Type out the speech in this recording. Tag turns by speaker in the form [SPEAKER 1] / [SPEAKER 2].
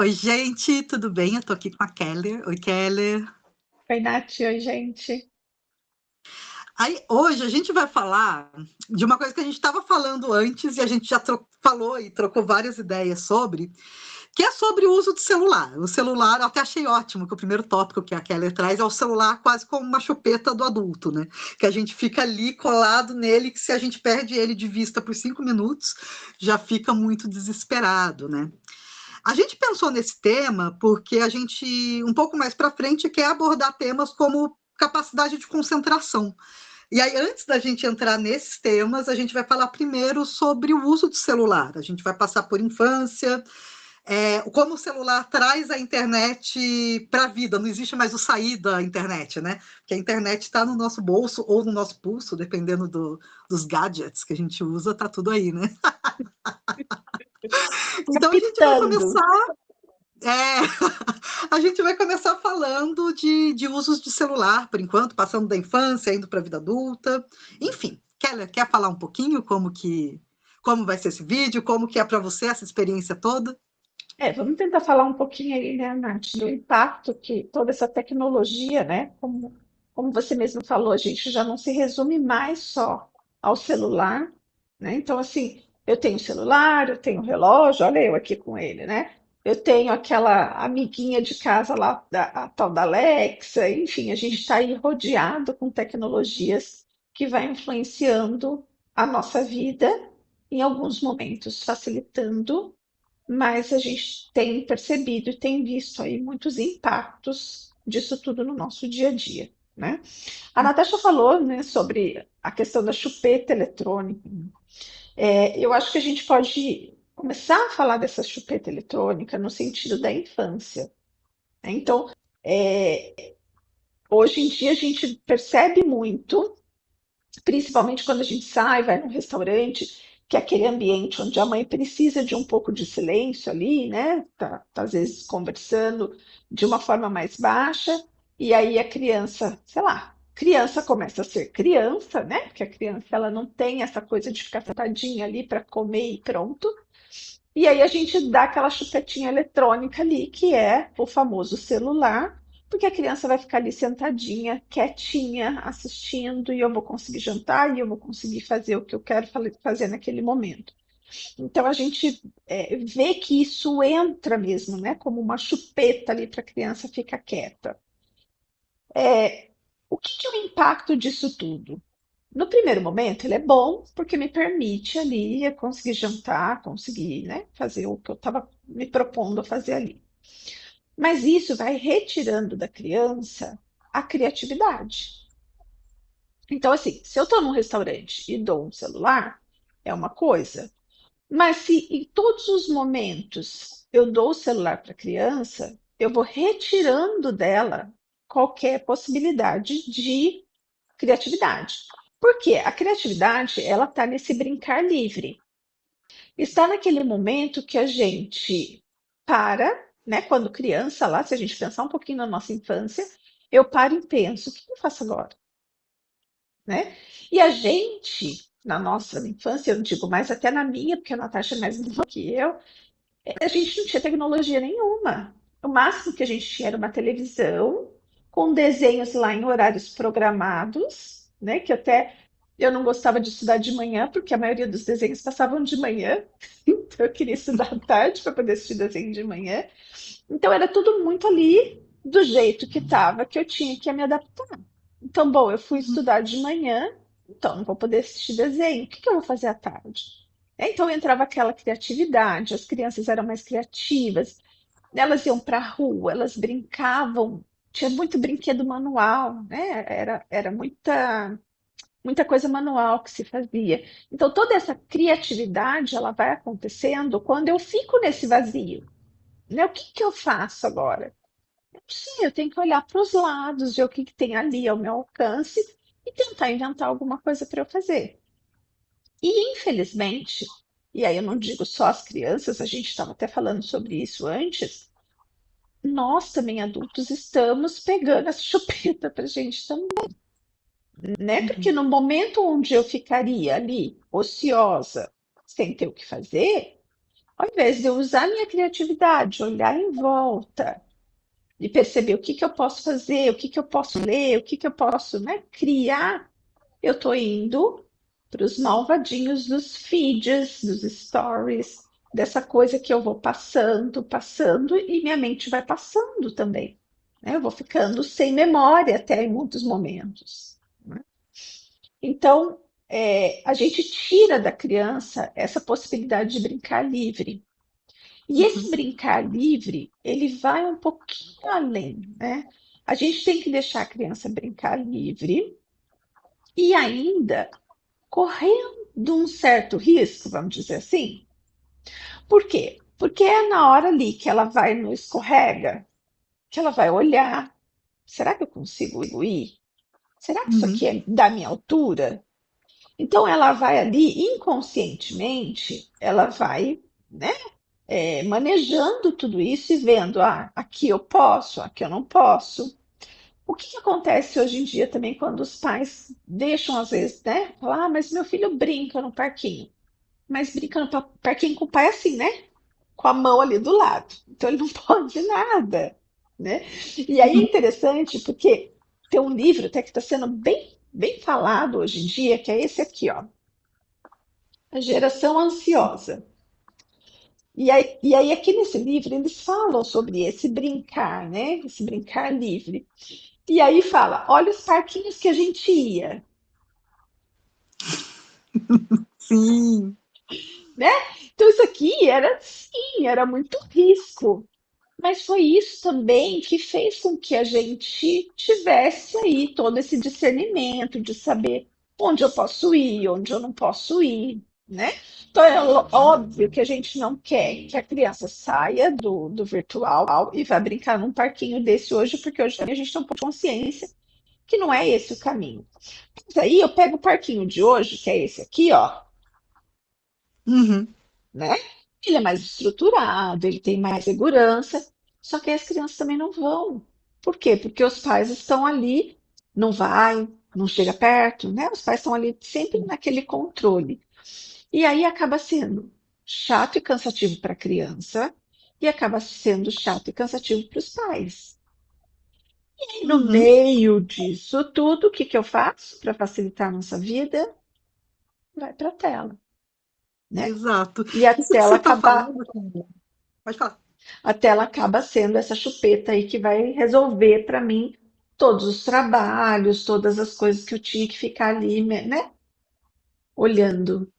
[SPEAKER 1] Oi, gente, tudo bem? Eu tô aqui com a Keller. Oi, Keller.
[SPEAKER 2] Oi, Nath, oi, gente.
[SPEAKER 1] Aí, hoje a gente vai falar de uma coisa que a gente estava falando antes e a gente já falou e trocou várias ideias sobre, que é sobre o uso do celular. O celular, eu até achei ótimo que o primeiro tópico que a Keller traz é o celular quase como uma chupeta do adulto, né? Que a gente fica ali colado nele, que se a gente perde ele de vista por 5 minutos, já fica muito desesperado, né? A gente pensou nesse tema porque a gente, um pouco mais para frente, quer abordar temas como capacidade de concentração. E aí, antes da gente entrar nesses temas, a gente vai falar primeiro sobre o uso do celular. A gente vai passar por infância, como o celular traz a internet para a vida. Não existe mais o sair da internet, né? Porque a internet está no nosso bolso ou no nosso pulso, dependendo dos gadgets que a gente usa, tá tudo aí, né? Então a gente vai
[SPEAKER 2] Capitando.
[SPEAKER 1] começar. É, a gente vai começar falando de usos de celular, por enquanto, passando da infância, indo para a vida adulta. Enfim, quer falar um pouquinho como vai ser esse vídeo, como que é para você essa experiência toda?
[SPEAKER 2] Vamos tentar falar um pouquinho aí, né, Nath, do impacto que toda essa tecnologia, né, como você mesmo falou, a gente já não se resume mais só ao celular, né? Então, assim, eu tenho celular, eu tenho relógio, olha eu aqui com ele, né? Eu tenho aquela amiguinha de casa lá, a tal da Alexa, enfim, a gente está aí rodeado com tecnologias que vai influenciando a nossa vida, em alguns momentos facilitando, mas a gente tem percebido e tem visto aí muitos impactos disso tudo no nosso dia a dia, né? A Natasha falou, né, sobre a questão da chupeta eletrônica. Eu acho que a gente pode começar a falar dessa chupeta eletrônica no sentido da infância, né? Então, hoje em dia a gente percebe muito, principalmente quando a gente sai, vai num restaurante, que é aquele ambiente onde a mãe precisa de um pouco de silêncio ali, né? Tá às vezes conversando de uma forma mais baixa, e aí a criança, sei lá, criança começa a ser criança, né? Porque a criança ela não tem essa coisa de ficar sentadinha ali para comer e pronto. E aí a gente dá aquela chupetinha eletrônica ali, que é o famoso celular, porque a criança vai ficar ali sentadinha, quietinha, assistindo, e eu vou conseguir jantar, e eu vou conseguir fazer o que eu quero fazer naquele momento. Então a gente vê que isso entra mesmo, né, como uma chupeta ali para a criança ficar quieta. O que é o impacto disso tudo? No primeiro momento, ele é bom porque me permite ali conseguir jantar, conseguir, né, fazer o que eu estava me propondo a fazer ali. Mas isso vai retirando da criança a criatividade. Então, assim, se eu estou num restaurante e dou um celular, é uma coisa. Mas se em todos os momentos eu dou o celular para a criança, eu vou retirando dela qualquer possibilidade de criatividade. Porque a criatividade, ela está nesse brincar livre. Está naquele momento que a gente para, né? Quando criança, lá, se a gente pensar um pouquinho na nossa infância, eu paro e penso, o que eu faço agora? Né? E a gente, na nossa infância, eu não digo mais até na minha, porque a Natasha é mais nova que eu, a gente não tinha tecnologia nenhuma. O máximo que a gente tinha era uma televisão com desenhos lá em horários programados, né? Que até eu não gostava de estudar de manhã, porque a maioria dos desenhos passavam de manhã, então eu queria estudar à tarde para poder assistir desenho de manhã. Então era tudo muito ali do jeito que estava, que eu tinha que me adaptar. Então, bom, eu fui estudar de manhã, então não vou poder assistir desenho. O que eu vou fazer à tarde? Então entrava aquela criatividade, as crianças eram mais criativas, elas iam para a rua, elas brincavam, tinha muito brinquedo manual, né? Era muita coisa manual que se fazia. Então toda essa criatividade ela vai acontecendo quando eu fico nesse vazio, né? O que eu faço agora? Sim, eu tenho que olhar para os lados, ver o que tem ali ao meu alcance e tentar inventar alguma coisa para eu fazer. E, infelizmente, e aí eu não digo só as crianças, a gente estava até falando sobre isso antes, nós também adultos estamos pegando essa chupeta para a gente também, né? Porque
[SPEAKER 1] Uhum.
[SPEAKER 2] no momento onde eu ficaria ali, ociosa, sem ter o que fazer, Ao invés de eu usar minha criatividade, olhar em volta e perceber o que que eu posso fazer, o que que eu posso ler, o que que eu posso, né, criar, eu estou indo para os malvadinhos dos feeds, dos stories, dessa coisa que eu vou passando, passando, e minha mente vai passando também, né? Eu vou ficando sem memória até em muitos momentos, né? Então, a gente tira da criança essa possibilidade de brincar livre. E esse
[SPEAKER 1] Uhum,
[SPEAKER 2] brincar livre, ele vai um pouquinho além, né? A gente tem que deixar a criança brincar livre e ainda correndo um certo risco, vamos dizer assim. Por quê? Porque é na hora ali que ela vai no escorrega, que ela vai olhar. Será que eu consigo ir? Será que isso
[SPEAKER 1] uhum,
[SPEAKER 2] aqui é da minha altura? Então ela vai ali inconscientemente, ela vai, né, manejando tudo isso e vendo, aqui eu posso, aqui eu não posso. O que que acontece hoje em dia também quando os pais deixam às vezes, né? Falar, mas meu filho brinca no parquinho. Mas brinca no parquinho com o pai assim, né? Com a mão ali do lado. Então ele não pode nada, né? E aí é
[SPEAKER 1] uhum.
[SPEAKER 2] interessante porque tem um livro até que está sendo bem falado hoje em dia, que é esse aqui, ó, A Geração Ansiosa. E aí aqui nesse livro eles falam sobre esse brincar, né? Esse brincar livre. E aí fala, olha os parquinhos que a gente ia,
[SPEAKER 1] Sim.
[SPEAKER 2] né? Então isso aqui era sim, era muito risco. Mas foi isso também que fez com que a gente tivesse aí todo esse discernimento de saber onde eu posso ir, onde eu não posso ir, né? Então é óbvio que a gente não quer que a criança saia do virtual e vá brincar num parquinho desse hoje, porque hoje a gente tem um pouco de consciência que não é esse o caminho. Mas aí eu pego o parquinho de hoje, que é esse aqui, ó,
[SPEAKER 1] Uhum.
[SPEAKER 2] né? Ele é mais estruturado, ele tem mais segurança, só que as crianças também não vão. Por quê? Porque os pais estão ali, não vai, não chega perto, né? Os pais estão ali sempre naquele controle. E aí acaba sendo chato e cansativo para a criança e acaba sendo chato e cansativo para os pais. E no
[SPEAKER 1] Uhum.
[SPEAKER 2] meio disso tudo, o que que eu faço para facilitar a nossa vida? Vai para a tela, né?
[SPEAKER 1] Exato.
[SPEAKER 2] E a
[SPEAKER 1] Isso que
[SPEAKER 2] tela
[SPEAKER 1] você está
[SPEAKER 2] acaba
[SPEAKER 1] falando, Camila, pode falar.
[SPEAKER 2] A tela acaba sendo essa chupeta aí que vai resolver para mim todos os trabalhos, todas as coisas que eu tinha que ficar ali, né, olhando.